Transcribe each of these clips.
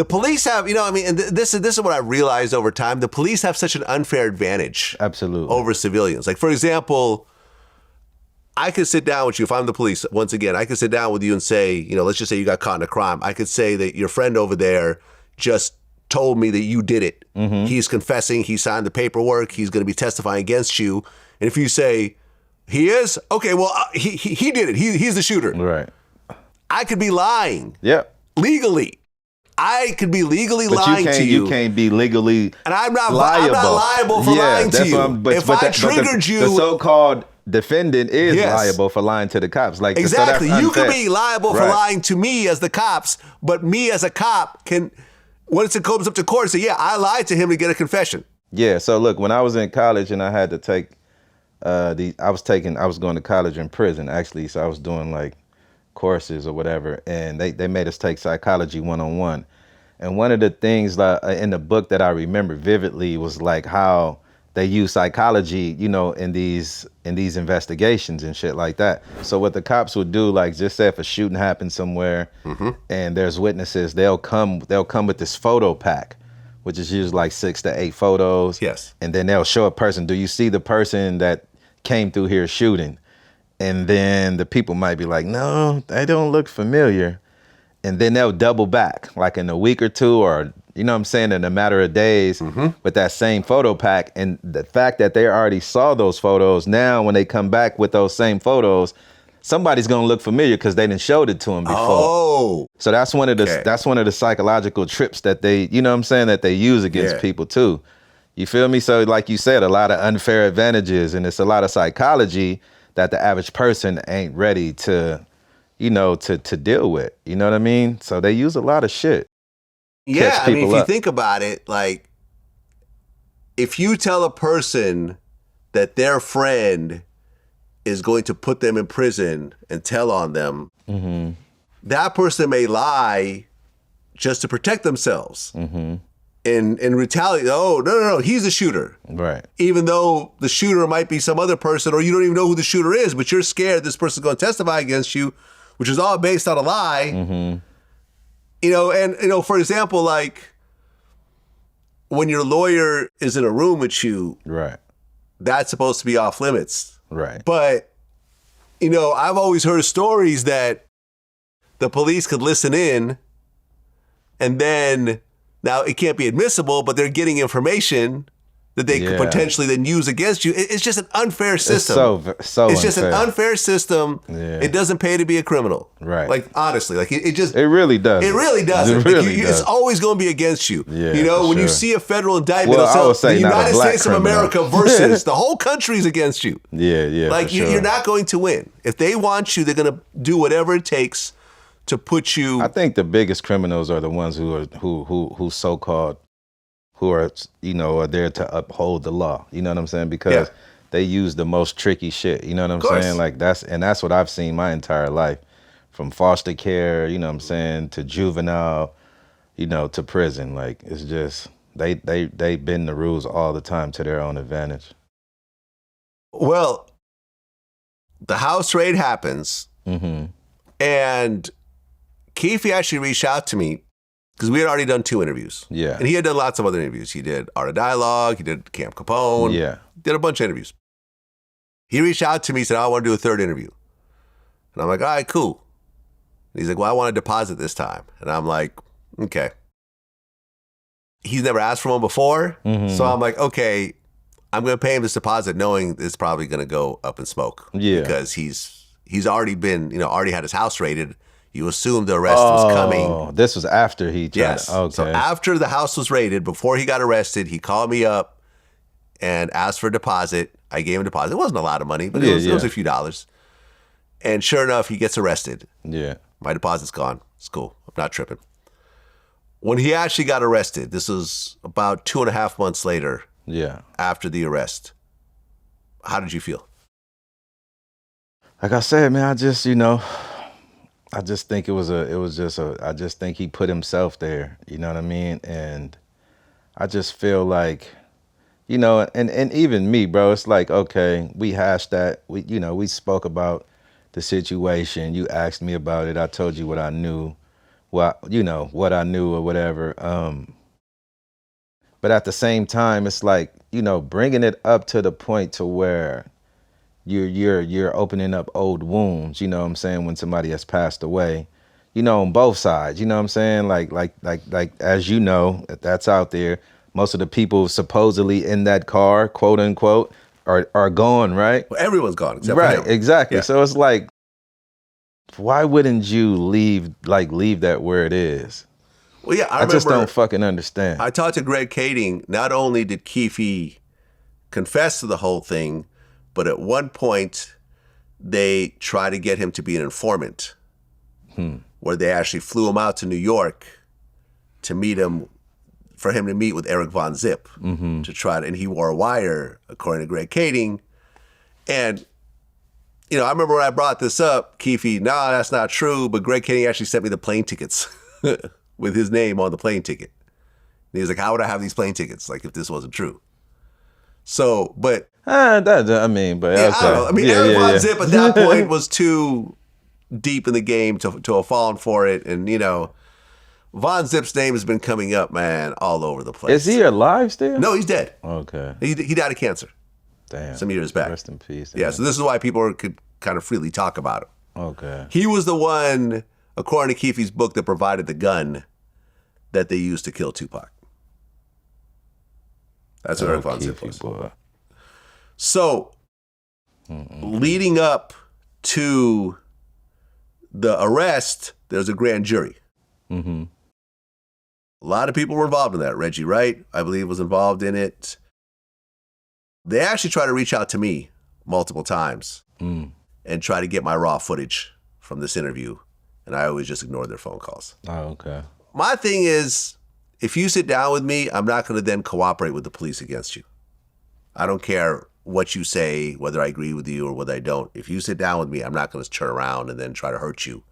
The police have, you know, I mean, and this is what I realized over time. The police have such an unfair advantage. Absolutely. Over civilians. Like, for example, I could sit down with you, if I'm the police, once again, I could sit down with you and say, you know, let's just say you got caught in a crime. I could say that your friend over there just told me that you did it. Mm-hmm. He's confessing, he signed the paperwork, he's going to be testifying against you. And if you say, he is? Okay, well, he did it. He's the shooter. Right. I could be lying. Yeah. Legally. I could be legally lying to you. You can't be legally and I'm not liable. I'm not liable for lying to you. If I triggered you... The so-called defendant is liable for lying to the cops. Like, exactly. So you could be liable for lying to me as the cops, but me as a cop can, once it comes up to court, say, yeah, I lied to him to get a confession. Yeah, so look, when I was in college and I had to take, I was going to college in prison, actually, so I was doing like courses or whatever, and they made us take psychology 101. And one of the things in the book that I remember vividly was like how they use psychology, you know, in these investigations and shit like that. So what the cops would do, like, just say if a shooting happened somewhere and there's witnesses, they'll come with this photo pack, which is usually like 6 to 8 photos. Yes. And then they'll show a person, do you see the person that came through here shooting? And then the people might be like, no, they don't look familiar. And then they'll double back, like in a week or two, or, you know what I'm saying, in a matter of days with that same photo pack. And the fact that they already saw those photos, now when they come back with those same photos, somebody's gonna look familiar because they done showed it to them before. Oh. So that's one of the psychological trips that they, you know what I'm saying, that they use against people too. You feel me? So like you said, a lot of unfair advantages, and it's a lot of psychology that the average person ain't ready to, you know, to deal with. You know what I mean? So they use a lot of shit. Yeah, I mean, if you think about it, like, if you tell a person that their friend is going to put them in prison and tell on them, that person may lie just to protect themselves. And retaliate. Oh, no, he's the shooter. Right. Even Even though the shooter might be some other person, or you don't even know who the shooter is, but you're scared this person's going to testify against you, which is all based on a lie. You know, and, you know, for example, like, when your lawyer is in a room with you, that's supposed to be off limits. Right. But, you know, I've always heard stories that the police could listen in, and then, now it can't be admissible, but they're getting information that they could potentially then use against you. It's just an unfair system. It's so It's just unfair. an unfair system. Yeah. It doesn't pay to be a criminal. Right. Like, honestly, like it just... It really does. It really doesn't. It really It's always going to be against you. Yeah, you know, when you sure. see a federal indictment, Well, I it'll would say the not a United black States of criminal. America versus the whole country's against you. Yeah, Like, for sure. you're not going to win. If they want you, they're going to do whatever it takes to put you... I think the biggest criminals are the ones who so-called, who are, you know, are there to uphold the law. You know what I'm saying? Because they use the most tricky shit. You know what I'm saying? Like, that's what I've seen my entire life, from foster care, you know what I'm saying, to juvenile, you know, to prison. Like, it's just, they bend the rules all the time to their own advantage. Well, the house raid happens, and Keefe actually reached out to me because we had already done 2 interviews. Yeah. And he had done lots of other interviews. He did Art of Dialogue, he did Camp Capone. Yeah. Did a bunch of interviews. He reached out to me and said, I want to do a 3rd interview. And I'm like, all right, cool. And he's like, well, I want a deposit this time. And I'm like, okay. He's never asked for one before. So I'm like, okay, I'm going to pay him this deposit knowing it's probably going to go up in smoke. Yeah. Because he's already been, you know, already had his house raided. You assumed the arrest was coming. Oh, this was after he tried. Yes. Okay. So after the house was raided, before he got arrested, he called me up and asked for a deposit. I gave him a deposit. It wasn't a lot of money, but it was a few dollars. And sure enough, he gets arrested. Yeah. My deposit's gone. It's cool. I'm not tripping. When he actually got arrested, this was about 2.5 months later. Yeah. After the arrest, how did you feel? Like I said, man, I just, you know, I just think I just think he put himself there, you know what I mean? And I just feel like, you know, and even me, bro, it's like, okay, we hashed that, we spoke about the situation. You asked me about it. I told you what I knew. well, you know, what I knew or whatever. But at the same time, it's like, you know, bringing it up to the point to where you're opening up old wounds, you know what I'm saying, when somebody has passed away, you know, on both sides, you know what I'm saying? Like as you know, that's out there. Most of the people supposedly in that car, quote unquote, are gone, right? Well, everyone's gone except right, for him. exactly. Yeah. So it's like, why wouldn't you leave that where it is? Well, yeah, I just don't fucking understand. I talked to Greg Kading. Not only did Keffe confess to the whole thing, but at one point they tried to get him to be an informant, where they actually flew him out to New York to meet him, for him to meet with Eric Von Zip to try to, and he wore a wire, according to Greg Kading. And, you know, I remember when I brought this up, Keffe, nah, that's not true, but Greg Kading actually sent me the plane tickets with his name on the plane ticket. And he was like, how would I have these plane tickets, like, if this wasn't true? So, but... I mean, but... Yeah, okay. I don't know. I mean, Eric Von Zip at that point was too deep in the game to have fallen for it. And, you know, Von Zip's name has been coming up, man, all over the place. Is he alive still? No, he's dead. Okay. He died of cancer. Damn. Some years back. Rest in peace. Yeah, so this is why people could kind of freely talk about him. Okay. He was the one, according to Keffe's book, that provided the gun that they used to kill Tupac. That's what Eric Von Zip was. Boy. So, leading up to the arrest, there's a grand jury. A lot of people were involved in that. Reggie Wright, I believe, was involved in it. They actually tried to reach out to me multiple times and try to get my raw footage from this interview, and I always just ignored their phone calls. Oh, okay. My thing is, if you sit down with me, I'm not going to then cooperate with the police against you. I don't care what you say, whether I agree with you or whether I don't. If you sit down with me, I'm not going to turn around and then try to hurt you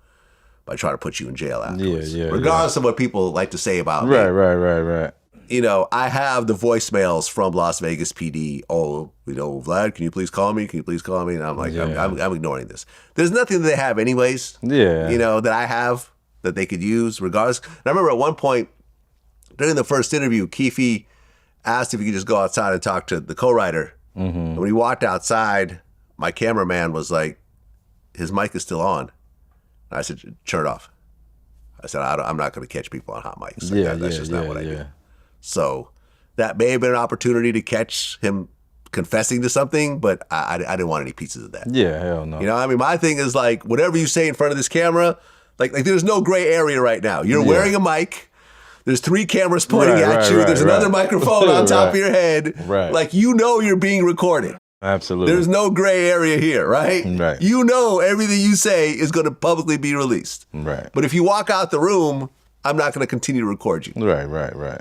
by trying to put you in jail afterwards. Regardless of what people like to say about me. Right. You know, I have the voicemails from Las Vegas PD. Oh, you know, Vlad, can you please call me? Can you please call me? And I'm like, I'm ignoring this. There's nothing that they have anyways. Yeah. You know, that I have that they could use regardless. And I remember at one point during the first interview, Keffe asked if he could just go outside and talk to the co-writer. And when he walked outside, my cameraman was like, his mic is still on. And I said, turn it off. I said, I'm not going to catch people on hot mics. Like that's just not what I do. So that may have been an opportunity to catch him confessing to something, but I didn't want any pieces of that. Yeah, hell no. You know, I mean, my thing is like, whatever you say in front of this camera, like there's no gray area right now. You're wearing a mic. There's 3 cameras pointing at you. There's another microphone on top of your head. Right. Like, you know you're being recorded. Absolutely. There's no gray area here, right? Right. You know everything you say is going to publicly be released. Right. But if you walk out the room, I'm not going to continue to record you. Right.